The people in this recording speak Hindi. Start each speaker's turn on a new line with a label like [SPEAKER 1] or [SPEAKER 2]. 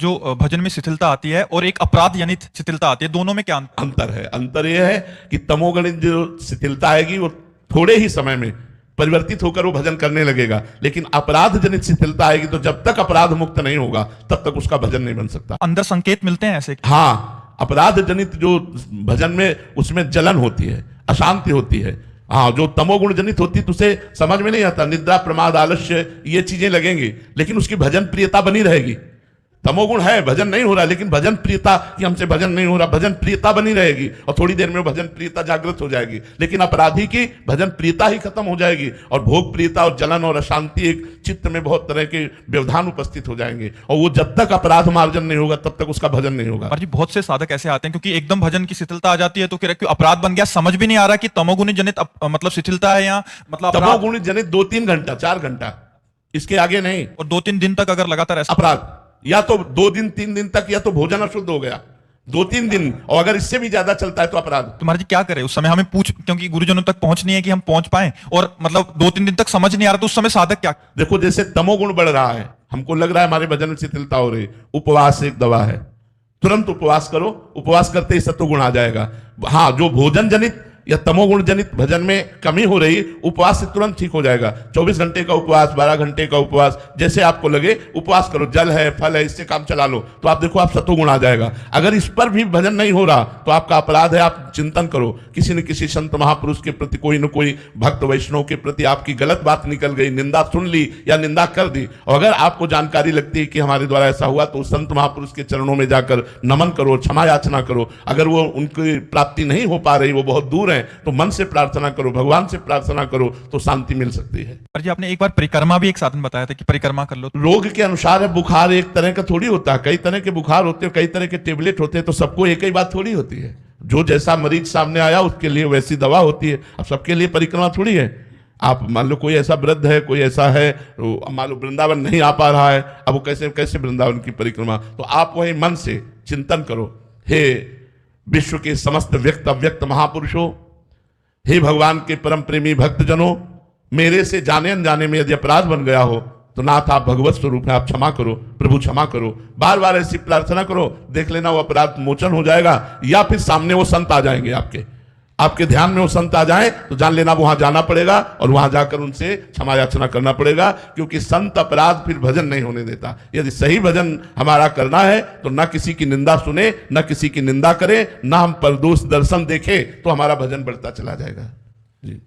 [SPEAKER 1] जो भजन में शिथिलता आती है और एक अपराध जनित शिथिलता आती है, दोनों में क्या
[SPEAKER 2] अंतर है? अंतर यह है कि तमोगुणित जो शिथिलता आएगी वो थोड़े ही समय में परिवर्तित होकर वो भजन करने लगेगा, लेकिन अपराध जनित शिथिलता आएगी तो जब तक अपराध मुक्त नहीं होगा तब तक उसका भजन नहीं बन सकता।
[SPEAKER 1] अंदर संकेत मिलते हैं ऐसे?
[SPEAKER 2] हाँ, अपराध जनित जो भजन में उसमें जलन होती है, अशांति होती है। हाँ, जो तमोगुण जनित होती है तो उसे समझ में नहीं आता, निद्रा प्रमाद आलस्य ये चीजें लगेंगी, लेकिन उसकी भजन प्रियता बनी रहेगी। तमोगुण है, भजन नहीं हो रहा, लेकिन भजन प्रियता कि हमसे भजन नहीं हो रहा, भजन प्रियता बनी रहेगी और थोड़ी देर में भजन प्रियता जागृत हो जाएगी। लेकिन अपराधी की भजन प्रियता ही खत्म हो जाएगी और भोग प्रियता और जलन और अशांति एक चित्त में बहुत तरह के व्यवधान उपस्थित हो जाएंगे और वो जब तक अपराध मार्जन नहीं होगा तब तक उसका भजन नहीं होगा।
[SPEAKER 1] जी, बहुत से साधक ऐसे आते हैं क्योंकि एकदम भजन की शिथिलता आ जाती है तो फिर अपराध बन गया, समझ भी नहीं आ रहा कि तमोगुणी जनित मतलब शिथिलता है या मतलब
[SPEAKER 2] तमोगुणी जनित 2-3 घंटा 4 घंटा, इसके आगे नहीं।
[SPEAKER 1] और 2-3 दिन तक अगर लगातार ऐसा
[SPEAKER 2] अपराध, या तो 2 दिन 3 दिन तक, या तो भोजन अशुद्ध हो गया 2-3 दिन, और अगर इससे भी ज्यादा चलता है तो अपराध।
[SPEAKER 1] तो महाराज जी क्या करें उस समय? हमें क्योंकि गुरुजनों तक पहुंचनी है कि हम पहुंच पाए और मतलब 2-3 दिन तक समझ नहीं आ रहा तो उस समय साधक क्या?
[SPEAKER 2] देखो, जैसे तमोगुण बढ़ रहा है, हमको लग रहा है हमारे भजन में शिथिलता हो रही, उपवास एक दवा है। तुरंत उपवास करो, उपवास करते ही सत्वगुण आ जाएगा। हाँ, जो भोजन जनित या तमोगुण जनित भजन में कमी हो रही, उपवास से तुरंत ठीक हो जाएगा। 24 घंटे का उपवास, 12 घंटे का उपवास, जैसे आपको लगे उपवास करो, जल है, फल है, इससे काम चला लो, तो आप देखो आप सत्वगुण आ जाएगा। अगर इस पर भी भजन नहीं हो रहा तो आपका अपराध है। आप चिंतन करो, किसी न किसी संत महापुरुष के प्रति, कोई न कोई भक्त वैष्णव के प्रति आपकी गलत बात निकल गई, निंदा सुन ली या निंदा कर दी, और अगर आपको जानकारी लगती है कि हमारे द्वारा ऐसा हुआ तो संत महापुरुष के चरणों में जाकर नमन करो, क्षमा याचना करो। अगर वो उनकी प्राप्ति नहीं हो पा रही, वो बहुत दूर है, तो मन से प्रार्थना करो, भगवान से प्रार्थना करो, तो शांति मिल सकती है।
[SPEAKER 1] पर जी आपने एक बार परिक्रमा भी एक साधन बताया था कि परिक्रमा कर लो।
[SPEAKER 2] रोग के अनुसार है, बुखार एक तरह का थोड़ी होता है, कई तरह के बुखार होते हैं, कई तरह के टेबलेट होते हैं, तो सबको एक ही बात थोड़ी होती है। जो जैसा मरीज सामने आया उसके लिए वैसी दवा होती है। अब सबके लिए परिक्रमा थोड़ी है। आप मान लो कोई ऐसा वृद्ध है, कोई ऐसा है, मान लो वृंदावन नहीं आ पा रहा है, अब वो कैसे वृंदावन की परिक्रमा, तो आप वही मन से चिंतन करो, हे विश्व के समस्त व्यक्त अव्यक्त महापुरुषों, हे भगवान के परम प्रेमी भक्तजनों, मेरे से जाने अनजाने में यदि अपराध बन गया हो तो नाथ आप भगवत स्वरूप है, आप क्षमा करो, प्रभु क्षमा करो। बार बार ऐसी प्रार्थना करो, देख लेना वो अपराध मोचन हो जाएगा। या फिर सामने वो संत आ जाएंगे, आपके ध्यान में वो संत आ जाए तो जान लेना वहां जाना पड़ेगा और वहां जाकर उनसे क्षमा याचना करना पड़ेगा, क्योंकि संत अपराध फिर भजन नहीं होने देता। यदि सही भजन हमारा करना है तो न किसी की निंदा सुने, न किसी की निंदा करे, न हम परदोष दर्शन देखे, तो हमारा भजन बढ़ता चला जाएगा। जी।